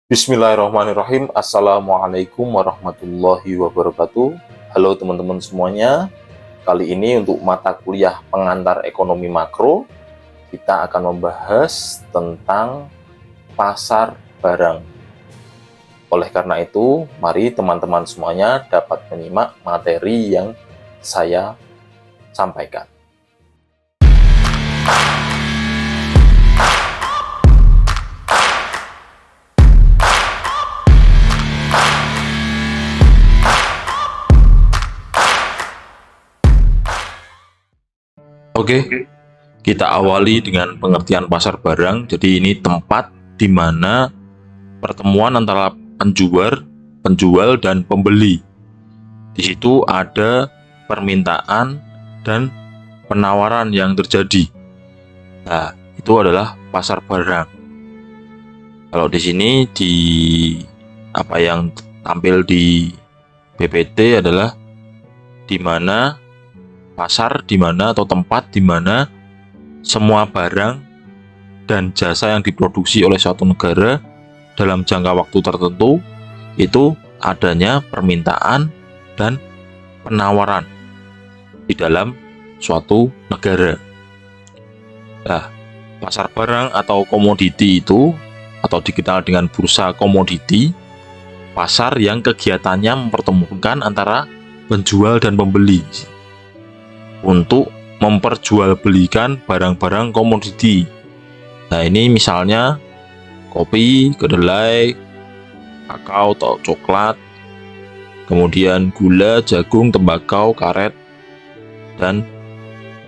Bismillahirrahmanirrahim. Assalamualaikum warahmatullahi wabarakatuh. Halo teman-teman semuanya. Kali ini untuk mata kuliah pengantar ekonomi makro, kita akan membahas tentang pasar barang. Oleh karena itu, mari teman-teman semuanya dapat menyimak materi yang saya sampaikan. Oke, kita awali dengan pengertian pasar barang. Jadi ini tempat di mana pertemuan antara penjual dan pembeli. Di situ ada permintaan dan penawaran yang terjadi. Nah, itu adalah pasar barang. Kalau di sini apa yang tampil di PPT adalah di mana pasar atau tempat di mana semua barang dan jasa yang diproduksi oleh suatu negara dalam jangka waktu tertentu itu adanya permintaan dan penawaran di dalam suatu negara. Nah, pasar barang atau komoditi itu atau dikenal dengan bursa komoditi, pasar yang kegiatannya mempertemukan antara penjual dan pembeli untuk memperjualbelikan barang-barang komoditi. Nah, ini misalnya kopi, kedelai, kakao atau coklat, kemudian gula, jagung, tembakau, karet, dan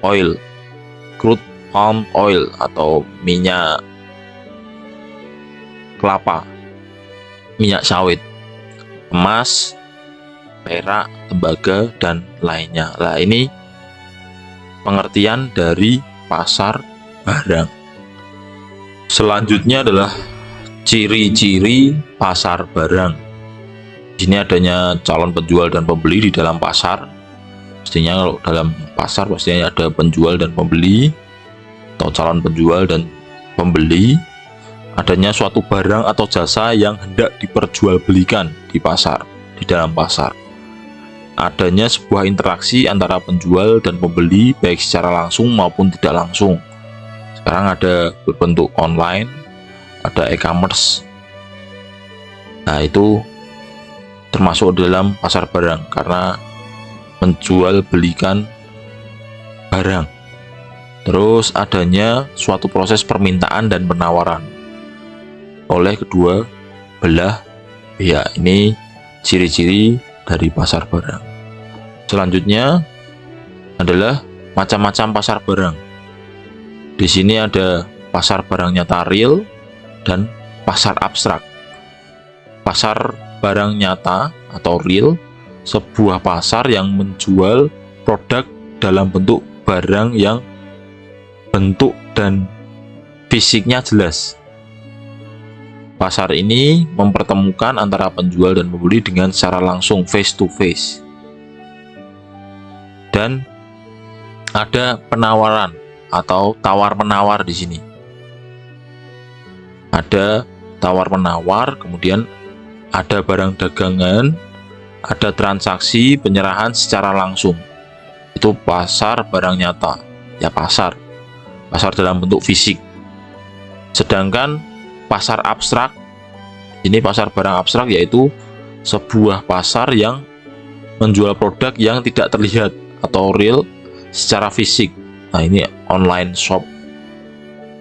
oil, crude palm oil atau minyak kelapa, minyak sawit, emas, perak, tembaga, dan lainnya. Nah, ini pengertian dari pasar barang. Selanjutnya adalah ciri-ciri pasar barang. Di sini adanya calon penjual dan pembeli di dalam pasar. Pastinya kalau dalam pasar pastinya ada penjual dan pembeli atau calon penjual dan pembeli. Adanya suatu barang atau jasa yang hendak diperjualbelikan di pasar, di dalam pasar. Adanya sebuah interaksi antara penjual dan pembeli baik secara langsung maupun tidak langsung. Sekarang ada berbentuk online, ada e-commerce. Nah, itu termasuk dalam pasar barang karena menjual belikan barang. Terus adanya suatu proses permintaan dan penawaran oleh kedua belah pihak. Ini ciri-ciri dari pasar barang. Selanjutnya adalah macam-macam pasar barang. Di sini ada pasar barang nyata real dan pasar abstrak. Pasar barang nyata atau real, sebuah pasar yang menjual produk dalam bentuk barang yang bentuk dan fisiknya jelas. Pasar ini mempertemukan antara penjual dan pembeli dengan secara langsung, face to face. Dan ada penawaran atau tawar-menawar di sini. Ada tawar-menawar, kemudian ada barang dagangan, ada transaksi penyerahan secara langsung. Itu pasar barang nyata, ya pasar dalam bentuk fisik. Sedangkan pasar abstrak, ini pasar barang abstrak yaitu sebuah pasar yang menjual produk yang tidak terlihat atau real secara fisik. Nah, ini online shop.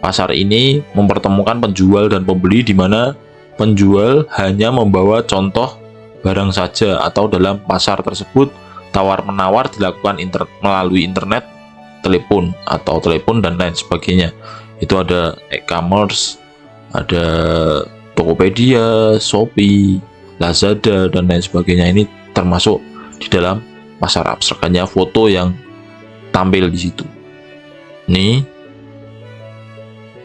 Pasar ini mempertemukan penjual dan pembeli di mana penjual hanya membawa contoh barang saja atau dalam pasar tersebut tawar-menawar dilakukan melalui internet, telepon dan lain sebagainya. Itu ada e-commerce, ada Tokopedia, Shopee, Lazada, dan lain sebagainya. Ini termasuk di dalam pasar abstrak, hanya foto yang tampil di situ. Nih.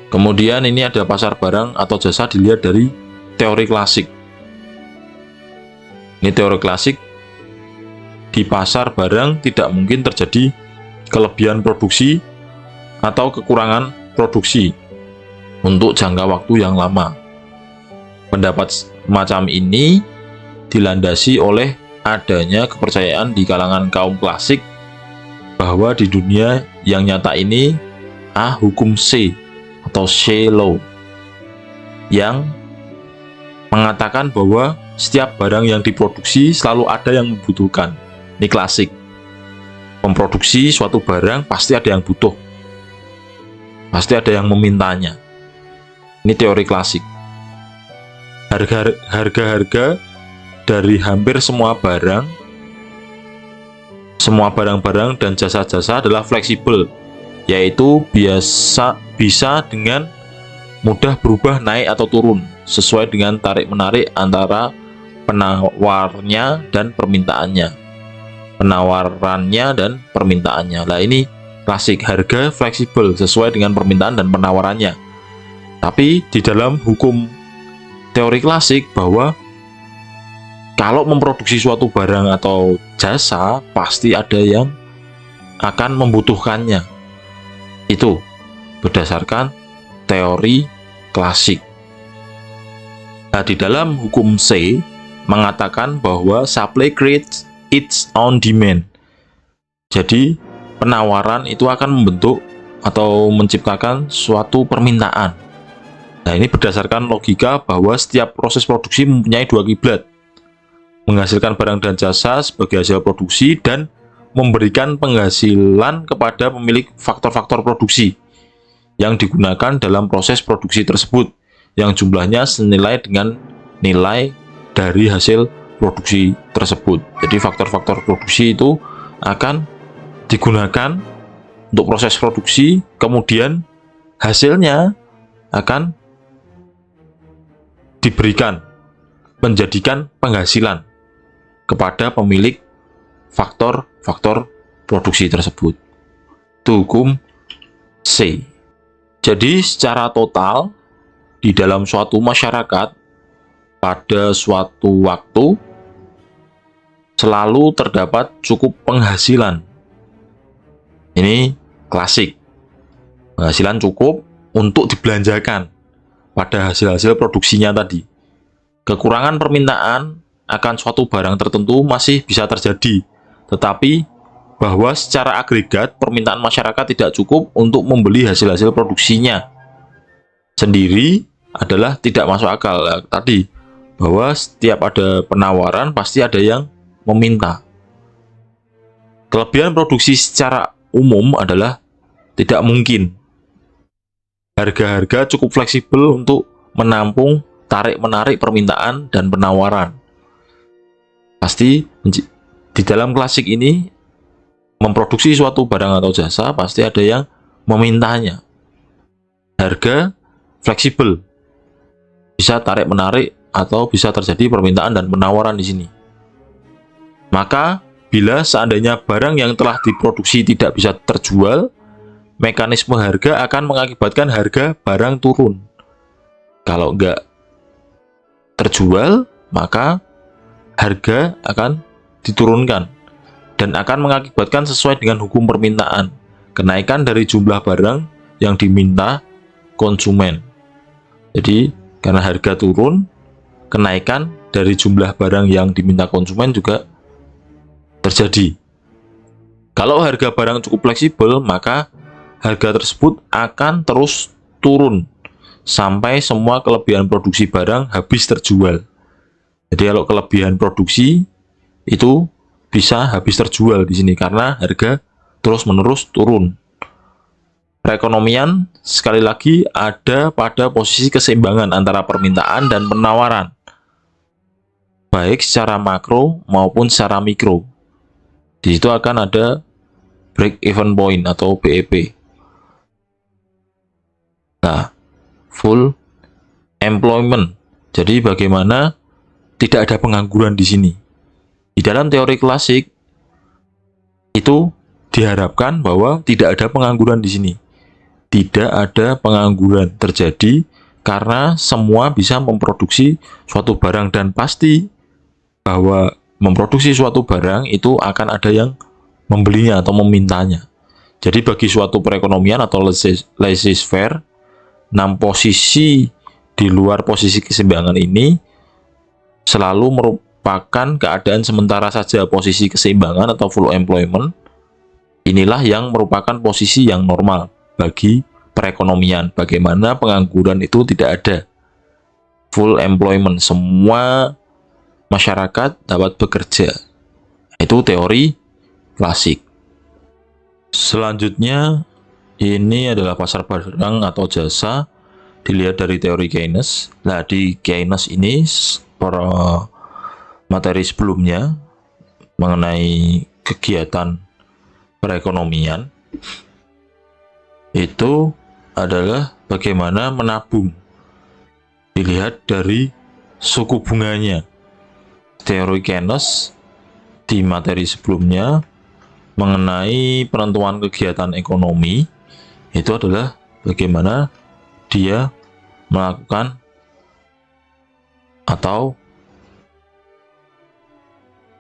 Kemudian ini ada pasar barang atau jasa dilihat dari teori klasik. Ini teori klasik. Di pasar barang tidak mungkin terjadi kelebihan produksi atau kekurangan produksi untuk jangka waktu yang lama. Pendapat semacam ini dilandasi oleh adanya kepercayaan di kalangan kaum klasik bahwa di dunia yang nyata ini hukum C atau C law yang mengatakan bahwa setiap barang yang diproduksi selalu ada yang membutuhkan. Ini klasik. Memproduksi suatu barang pasti ada yang butuh. Pasti ada yang memintanya. Ini teori klasik. Harga-harga dari hampir semua barang-barang dan jasa-jasa adalah fleksibel, yaitu bisa dengan mudah berubah naik atau turun sesuai dengan tarik-menarik antara penawarannya dan permintaannya. Nah, ini klasik, harga fleksibel sesuai dengan permintaan dan penawarannya. Tapi di dalam hukum teori klasik bahwa kalau memproduksi suatu barang atau jasa pasti ada yang akan membutuhkannya. Itu berdasarkan teori klasik. Nah, di dalam hukum C mengatakan bahwa supply creates its own demand. Jadi penawaran itu akan membentuk atau menciptakan suatu permintaan. Nah, ini berdasarkan logika bahwa setiap proses produksi mempunyai dua kiblat, menghasilkan barang dan jasa sebagai hasil produksi dan memberikan penghasilan kepada pemilik faktor-faktor produksi yang digunakan dalam proses produksi tersebut, yang jumlahnya senilai dengan nilai dari hasil produksi tersebut. Jadi faktor-faktor produksi itu akan digunakan untuk proses produksi, kemudian hasilnya akan menjadikan penghasilan kepada pemilik faktor-faktor produksi tersebut. Itu hukum C. Jadi secara total di dalam suatu masyarakat pada suatu waktu selalu terdapat cukup penghasilan. Ini klasik. Penghasilan cukup untuk dibelanjakan pada hasil-hasil produksinya tadi. Kekurangan permintaan akan suatu barang tertentu masih bisa terjadi, tetapi bahwa secara agregat permintaan masyarakat tidak cukup untuk membeli hasil-hasil produksinya sendiri adalah tidak masuk akal. Tadi bahwa setiap ada penawaran pasti ada yang meminta. Kelebihan produksi secara umum adalah tidak mungkin harga-harga cukup fleksibel untuk menampung tarik-menarik permintaan dan penawaran. Pasti di dalam klasik ini memproduksi suatu barang atau jasa pasti ada yang memintanya. Harga fleksibel, bisa tarik-menarik atau bisa terjadi permintaan dan penawaran di sini. Maka bila seandainya barang yang telah diproduksi tidak bisa terjual, mekanisme harga akan mengakibatkan harga barang turun. Kalau enggak terjual, maka harga akan diturunkan dan akan mengakibatkan sesuai dengan hukum permintaan, kenaikan dari jumlah barang yang diminta konsumen. Jadi karena harga turun, kenaikan dari jumlah barang yang diminta konsumen juga terjadi. Kalau harga barang cukup fleksibel, maka harga tersebut akan terus turun sampai semua kelebihan produksi barang habis terjual. Jadi kalau kelebihan produksi itu bisa habis terjual di sini karena harga terus-menerus turun. Perekonomian sekali lagi ada pada posisi keseimbangan antara permintaan dan penawaran, baik secara makro maupun secara mikro. Di situ akan ada break even point atau BEP. Nah, full employment. Jadi bagaimana tidak ada pengangguran di sini. Di dalam teori klasik itu diharapkan bahwa tidak ada pengangguran di sini. Tidak ada pengangguran terjadi karena semua bisa memproduksi suatu barang dan pasti bahwa memproduksi suatu barang itu akan ada yang membelinya atau memintanya. Jadi bagi suatu perekonomian atau laissez-faire, 6 posisi di luar posisi keseimbangan ini selalu merupakan keadaan sementara saja. Posisi keseimbangan atau full employment inilah yang merupakan posisi yang normal bagi perekonomian. Bagaimana pengangguran itu tidak ada. Full employment, semua masyarakat dapat bekerja. Itu teori klasik. Selanjutnya ini adalah pasar barang atau jasa, dilihat dari teori Keynes. Nah, di Keynes ini materi sebelumnya mengenai kegiatan perekonomian itu adalah bagaimana menabung, dilihat dari suku bunganya. Teori Keynes di materi sebelumnya mengenai penentuan kegiatan ekonomi itu adalah bagaimana dia melakukan atau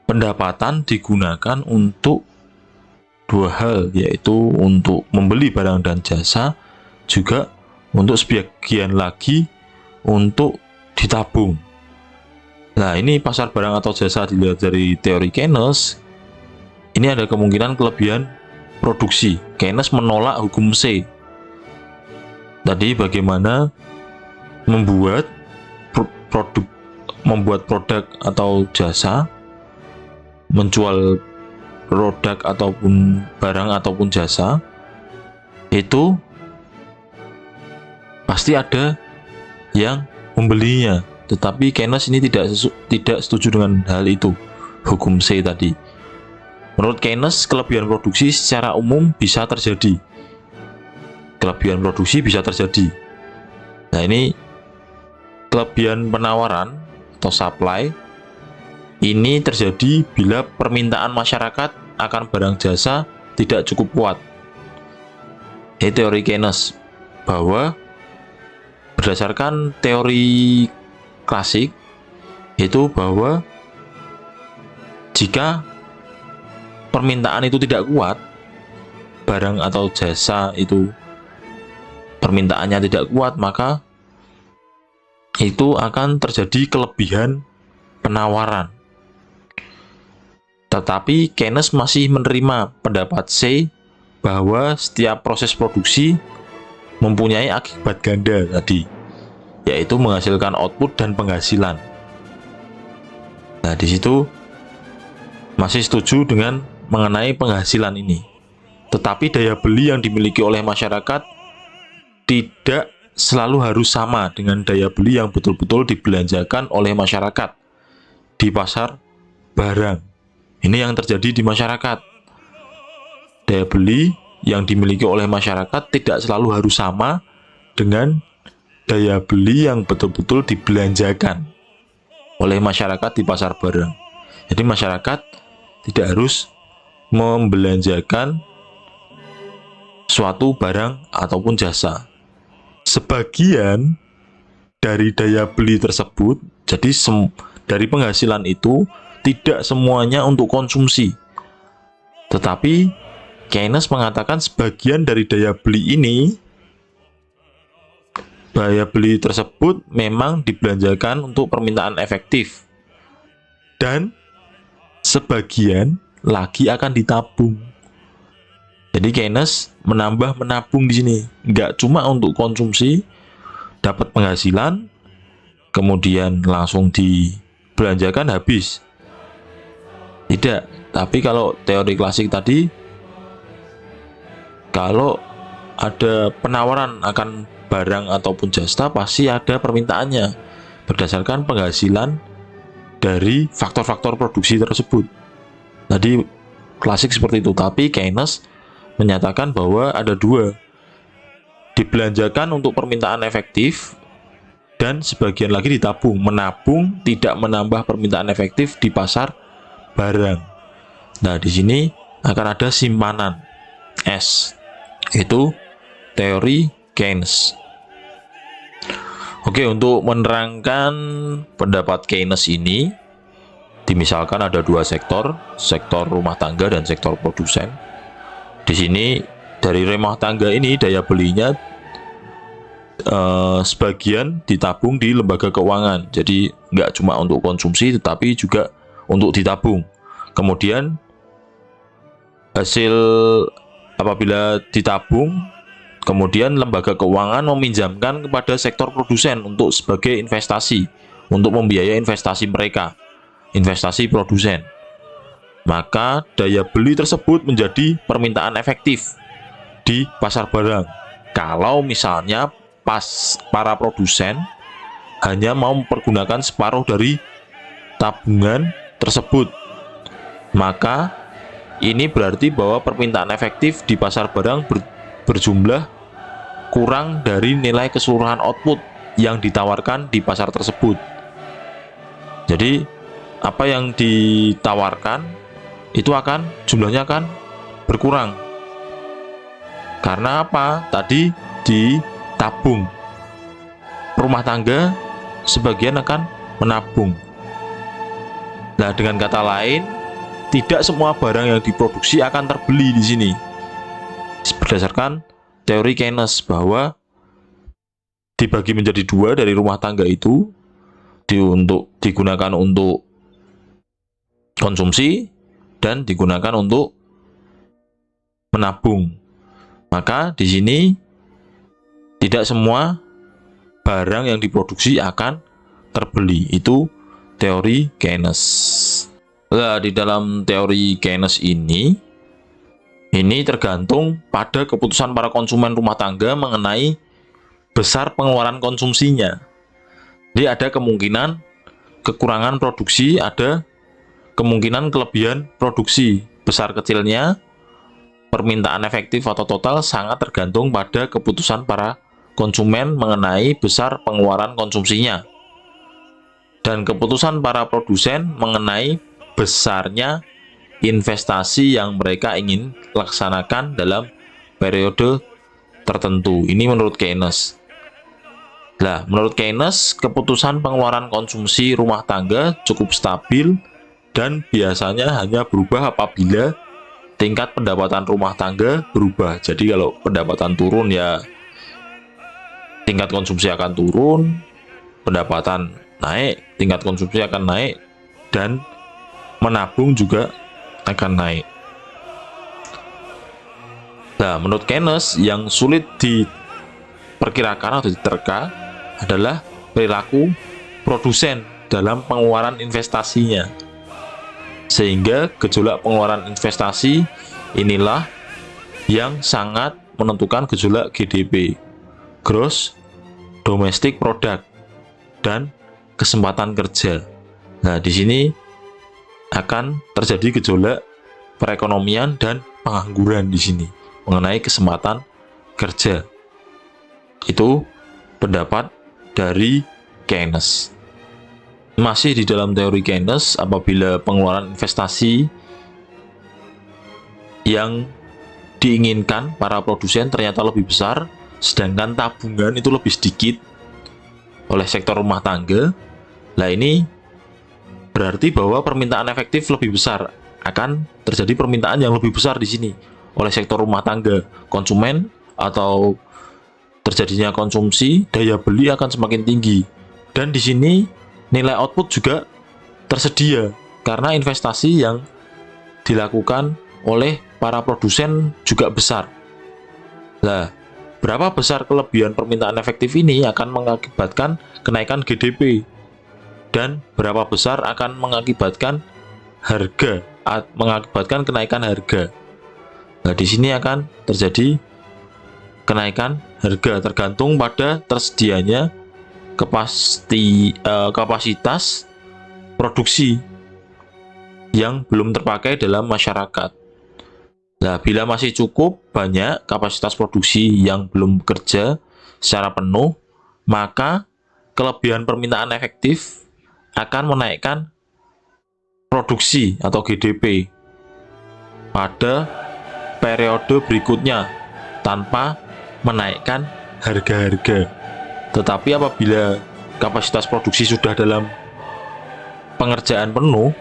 pendapatan digunakan untuk dua hal, yaitu untuk membeli barang dan jasa, juga untuk sebagian lagi untuk ditabung. Nah, ini pasar barang atau jasa dilihat dari teori Keynes, ini ada kemungkinan kelebihan produksi. Keynes menolak hukum C. Tadi bagaimana membuat produk atau jasa, menjual produk ataupun barang ataupun jasa, itu pasti ada yang membelinya. Tetapi Keynes ini tidak setuju dengan hal itu, hukum C tadi. Menurut Keynes, kelebihan produksi secara umum bisa terjadi. Kelebihan produksi bisa terjadi. Nah, ini kelebihan penawaran atau supply ini terjadi bila permintaan masyarakat akan barang jasa tidak cukup kuat. Ini teori Keynes, bahwa berdasarkan teori klasik itu bahwa jika permintaan itu tidak kuat, barang atau jasa itu permintaannya tidak kuat, maka itu akan terjadi kelebihan penawaran. Tetapi Keynes masih menerima pendapat C bahwa setiap proses produksi mempunyai akibat ganda tadi, yaitu menghasilkan output dan penghasilan. Nah, di situ masih setuju dengan mengenai penghasilan ini. Tetapi daya beli yang dimiliki oleh masyarakat tidak selalu harus sama dengan daya beli yang betul-betul dibelanjakan oleh masyarakat di pasar barang. Ini yang terjadi di masyarakat. Daya beli yang dimiliki oleh masyarakat tidak selalu harus sama dengan daya beli yang betul-betul dibelanjakan oleh masyarakat di pasar barang. Jadi masyarakat tidak harus membelanjakan suatu barang ataupun jasa. Sebagian dari daya beli tersebut, jadi dari penghasilan itu tidak semuanya untuk konsumsi. Tetapi Keynes mengatakan sebagian dari daya beli ini, daya beli tersebut memang dibelanjakan untuk permintaan efektif, dan sebagian lagi akan ditabung. Jadi Keynes menabung di sini, nggak cuma untuk konsumsi, dapat penghasilan, kemudian langsung dibelanjakan habis. Tidak, tapi kalau teori klasik tadi, kalau ada penawaran akan barang ataupun jasa, pasti ada permintaannya berdasarkan penghasilan dari faktor-faktor produksi tersebut. Tadi klasik seperti itu, tapi Keynes menyatakan bahwa ada dua, dibelanjakan untuk permintaan efektif dan sebagian lagi ditabung. Menabung tidak menambah permintaan efektif di pasar barang. Nah, di sini akan ada simpanan S. Itu teori Keynes. Oke, untuk menerangkan pendapat Keynes ini, dimisalkan ada dua sektor rumah tangga dan sektor produsen. Di sini dari rumah tangga ini daya belinya sebagian ditabung di lembaga keuangan. Jadi nggak cuma untuk konsumsi tetapi juga untuk ditabung. Kemudian hasil apabila ditabung, kemudian lembaga keuangan meminjamkan kepada sektor produsen untuk sebagai investasi, untuk membiayai investasi mereka, investasi produsen. Maka daya beli tersebut menjadi permintaan efektif di pasar barang. Kalau misalnya para produsen hanya mau mempergunakan separuh dari tabungan tersebut, maka ini berarti bahwa permintaan efektif di pasar barang berjumlah kurang dari nilai keseluruhan output yang ditawarkan di pasar tersebut. Jadi apa yang ditawarkan itu jumlahnya akan berkurang. Karena apa? Tadi ditabung. Rumah tangga sebagian akan menabung. Nah, dengan kata lain, tidak semua barang yang diproduksi akan terbeli di sini. Berdasarkan teori Keynes bahwa dibagi menjadi dua dari rumah tangga itu digunakan untuk konsumsi dan digunakan untuk menabung. Maka di sini tidak semua barang yang diproduksi akan terbeli. Itu teori Keynes. Nah, di dalam teori Keynes ini tergantung pada keputusan para konsumen rumah tangga mengenai besar pengeluaran konsumsinya. Jadi ada kemungkinan kekurangan produksi, ada kemungkinan kelebihan produksi. Besar kecilnya permintaan efektif atau total sangat tergantung pada keputusan para konsumen mengenai besar pengeluaran konsumsinya. Dan keputusan para produsen mengenai besarnya investasi yang mereka ingin laksanakan dalam periode tertentu. Ini menurut Keynes. Nah, menurut Keynes, keputusan pengeluaran konsumsi rumah tangga cukup stabil dan biasanya hanya berubah apabila tingkat pendapatan rumah tangga berubah. Jadi kalau pendapatan turun ya tingkat konsumsi akan turun, pendapatan naik, tingkat konsumsi akan naik, dan menabung juga akan naik. Nah, menurut Keynes, yang sulit diperkirakan atau diterka adalah perilaku produsen dalam pengeluaran investasinya. Sehingga gejolak pengeluaran investasi inilah yang sangat menentukan gejolak GDP, Gross Domestic Product, dan kesempatan kerja. Nah, di sini akan terjadi gejolak perekonomian dan pengangguran di sini mengenai kesempatan kerja. Itu pendapat dari Keynes. Masih di dalam teori Keynes, apabila pengeluaran investasi yang diinginkan para produsen ternyata lebih besar, sedangkan tabungan itu lebih sedikit oleh sektor rumah tangga, nah ini berarti bahwa permintaan efektif lebih besar. Akan terjadi permintaan yang lebih besar di sini oleh sektor rumah tangga, konsumen, atau terjadinya konsumsi, daya beli akan semakin tinggi. Dan di sini nilai output juga tersedia karena investasi yang dilakukan oleh para produsen juga besar. Nah, berapa besar kelebihan permintaan efektif ini akan mengakibatkan kenaikan GDP, dan berapa besar akan mengakibatkan kenaikan harga. Nah, di sini akan terjadi kenaikan harga tergantung pada tersedianya kapasitas produksi yang belum terpakai dalam masyarakat. Nah, bila masih cukup banyak kapasitas produksi yang belum bekerja secara penuh, maka kelebihan permintaan efektif akan menaikkan produksi atau GDP pada periode berikutnya tanpa menaikkan harga-harga. Tetapi apabila kapasitas produksi sudah dalam pengerjaan penuh,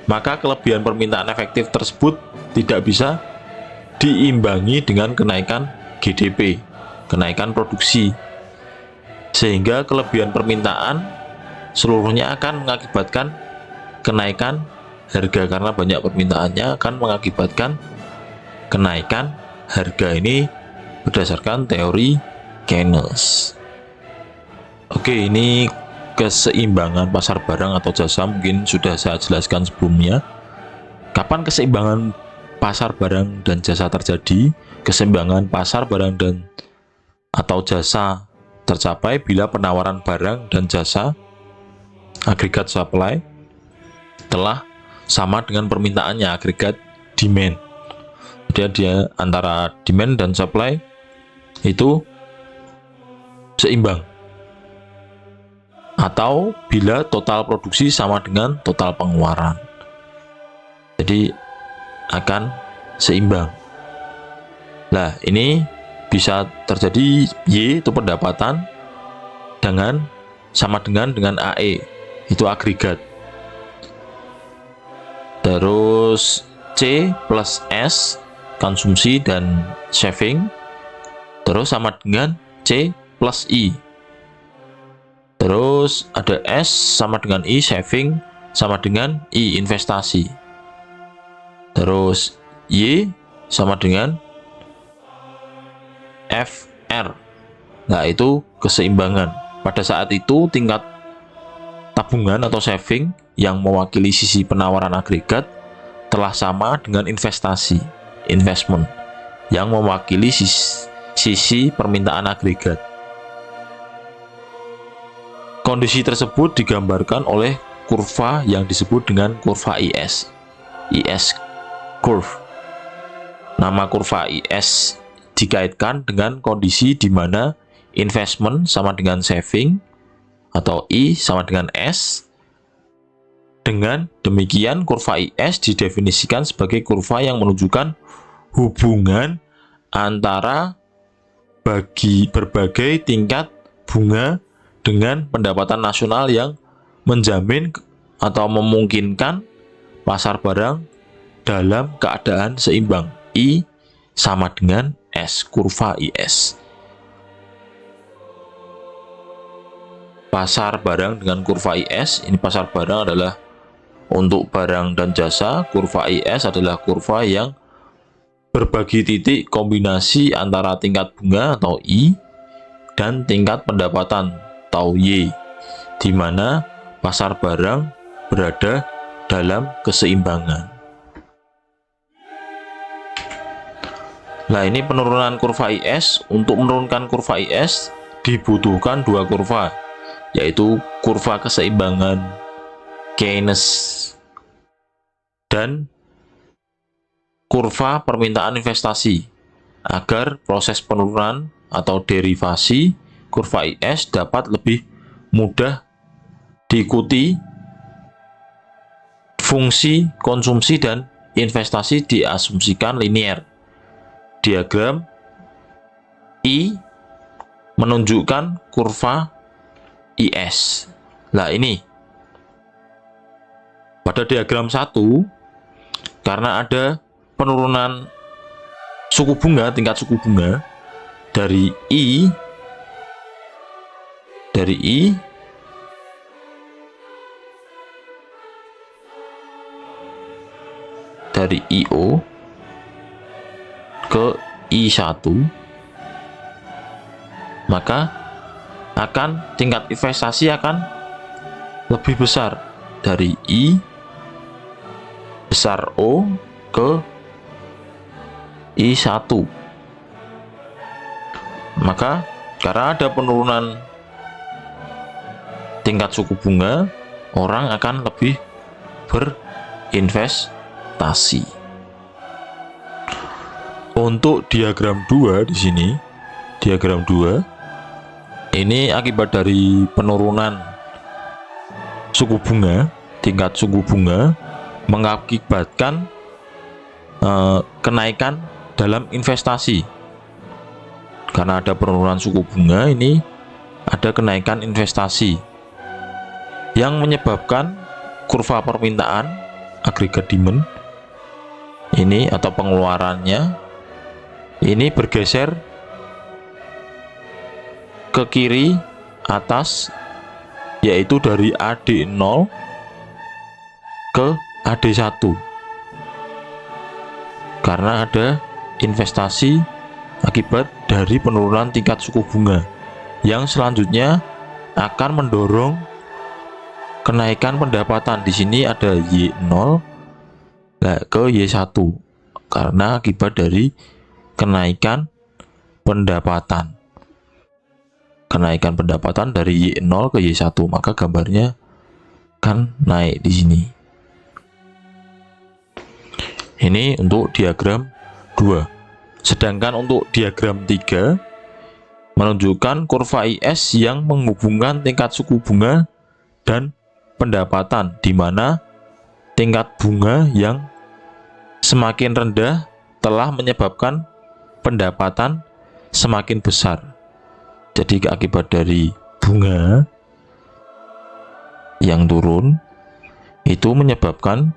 maka kelebihan permintaan efektif tersebut tidak bisa diimbangi dengan kenaikan GDP, kenaikan produksi. sehingga kelebihan permintaan seluruhnya akan mengakibatkan kenaikan harga. Karena banyak permintaannya akan mengakibatkan kenaikan harga. Ini berdasarkan teori Keynes. Oke, ini keseimbangan pasar barang atau jasa mungkin sudah saya jelaskan sebelumnya. Kapan keseimbangan pasar barang dan jasa terjadi? Keseimbangan pasar barang dan atau jasa tercapai bila penawaran barang dan jasa agregat supply telah sama dengan permintaannya, agregat demand. Jadi dia antara demand dan supply itu seimbang, atau bila total produksi sama dengan total pengeluaran, jadi akan seimbang. Nah, ini bisa terjadi Y itu pendapatan sama dengan AE itu agregat. Terus C plus S konsumsi dan saving, terus sama dengan C plus I. Terus ada S sama dengan I saving, sama dengan I investasi. Terus Y sama dengan FR. Nah, itu keseimbangan. Pada saat itu tingkat tabungan atau saving yang mewakili sisi penawaran agregat telah sama dengan investasi, investment, yang mewakili sisi permintaan agregat. Kondisi tersebut digambarkan oleh kurva yang disebut dengan kurva IS curve. Nama kurva IS dikaitkan dengan kondisi di mana investment sama dengan saving atau I sama dengan S. Dengan demikian, kurva IS didefinisikan sebagai kurva yang menunjukkan hubungan antara berbagai tingkat bunga dengan pendapatan nasional yang menjamin atau memungkinkan pasar barang dalam keadaan seimbang. I sama dengan S, kurva IS. Pasar barang dengan kurva IS, ini pasar barang adalah untuk barang dan jasa, kurva IS adalah kurva yang berbagi titik kombinasi antara tingkat bunga atau I dan tingkat pendapatan atau Y, di mana pasar barang berada dalam keseimbangan. Nah, ini penurunan kurva IS. Untuk menurunkan kurva IS dibutuhkan dua kurva, yaitu kurva keseimbangan Keynes dan kurva permintaan investasi, agar proses penurunan atau derivasi kurva IS dapat lebih mudah diikuti. Fungsi konsumsi dan investasi diasumsikan linear. Diagram I menunjukkan kurva IS. Nah, ini pada diagram 1, karena ada penurunan suku bunga, tingkat suku bunga dari I dari IO ke I1, maka tingkat investasi akan lebih besar dari I besar O ke I1. Maka karena ada penurunan tingkat suku bunga, orang akan lebih berinvestasi. Untuk diagram 2 di sini, diagram 2 ini akibat dari penurunan suku bunga, tingkat suku bunga mengakibatkan kenaikan dalam investasi. Karena ada penurunan suku bunga, ini ada kenaikan investasi yang menyebabkan kurva permintaan agregat demand ini atau pengeluarannya ini bergeser ke kiri atas, yaitu dari AD0 ke AD1, karena ada investasi akibat dari penurunan tingkat suku bunga yang selanjutnya akan mendorong kenaikan pendapatan. Di sini ada Y0 ke Y1 karena akibat dari kenaikan pendapatan. Kenaikan pendapatan dari Y0 ke Y1, maka gambarnya kan naik di sini. Ini untuk diagram 2. Sedangkan untuk diagram 3 menunjukkan kurva IS yang menghubungkan tingkat suku bunga dan pendapatan, di mana tingkat bunga yang semakin rendah telah menyebabkan pendapatan semakin besar. Jadi akibat dari bunga yang turun itu menyebabkan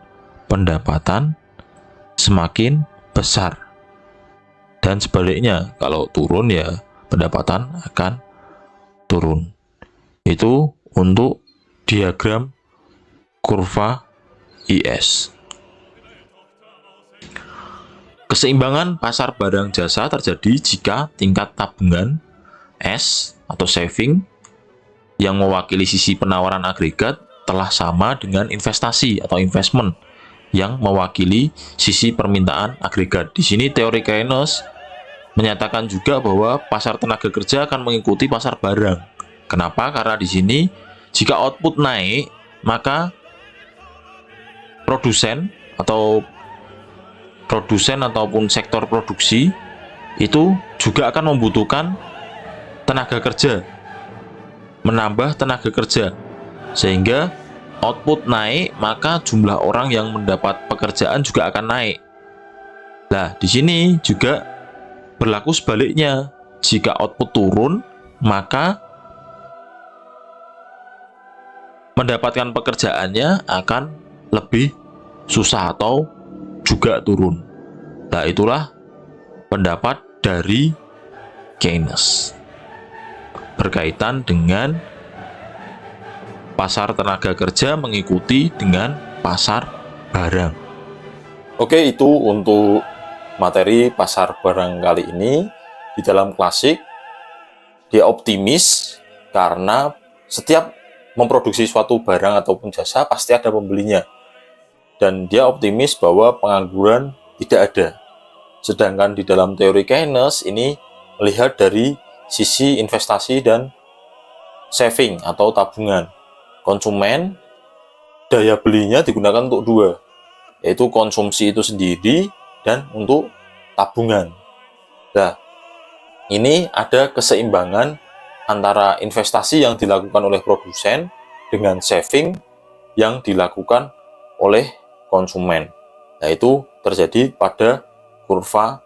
pendapatan semakin besar. Dan sebaliknya, kalau turun ya pendapatan akan turun. Itu untuk diagram kurva IS. Keseimbangan pasar barang jasa terjadi jika tingkat tabungan S atau saving yang mewakili sisi penawaran agregat telah sama dengan investasi atau investment yang mewakili sisi permintaan agregat. Di sini teori Keynes menyatakan juga bahwa pasar tenaga kerja akan mengikuti pasar barang. Kenapa? Karena di sini jika output naik, maka produsen ataupun sektor produksi itu juga akan membutuhkan tenaga kerja, menambah tenaga kerja, sehingga output naik, maka jumlah orang yang mendapat pekerjaan juga akan naik. Nah, di sini juga berlaku sebaliknya. Jika output turun, maka mendapatkan pekerjaannya akan lebih susah atau juga turun. Nah, itulah pendapat dari Keynes berkaitan dengan pasar tenaga kerja mengikuti dengan pasar barang. Oke, itu untuk materi pasar barang kali ini. Di dalam klasik, dia optimis karena setiap memproduksi suatu barang ataupun jasa pasti ada pembelinya. Dan dia optimis bahwa pengangguran tidak ada. Sedangkan di dalam teori Keynes ini melihat dari sisi investasi dan saving atau tabungan. Konsumen, daya belinya digunakan untuk dua, yaitu konsumsi itu sendiri dan untuk tabungan. Nah, ini ada keseimbangan antara investasi yang dilakukan oleh produsen dengan saving yang dilakukan oleh konsumen. Nah, itu terjadi pada kurva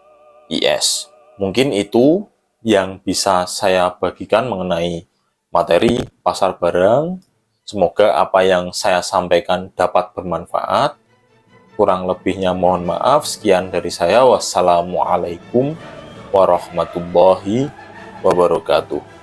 IS. Mungkin itu yang bisa saya bagikan mengenai materi pasar barang. Semoga apa yang saya sampaikan dapat bermanfaat. Kurang lebihnya mohon maaf. Sekian dari saya. Wassalamualaikum warahmatullahi wabarakatuh.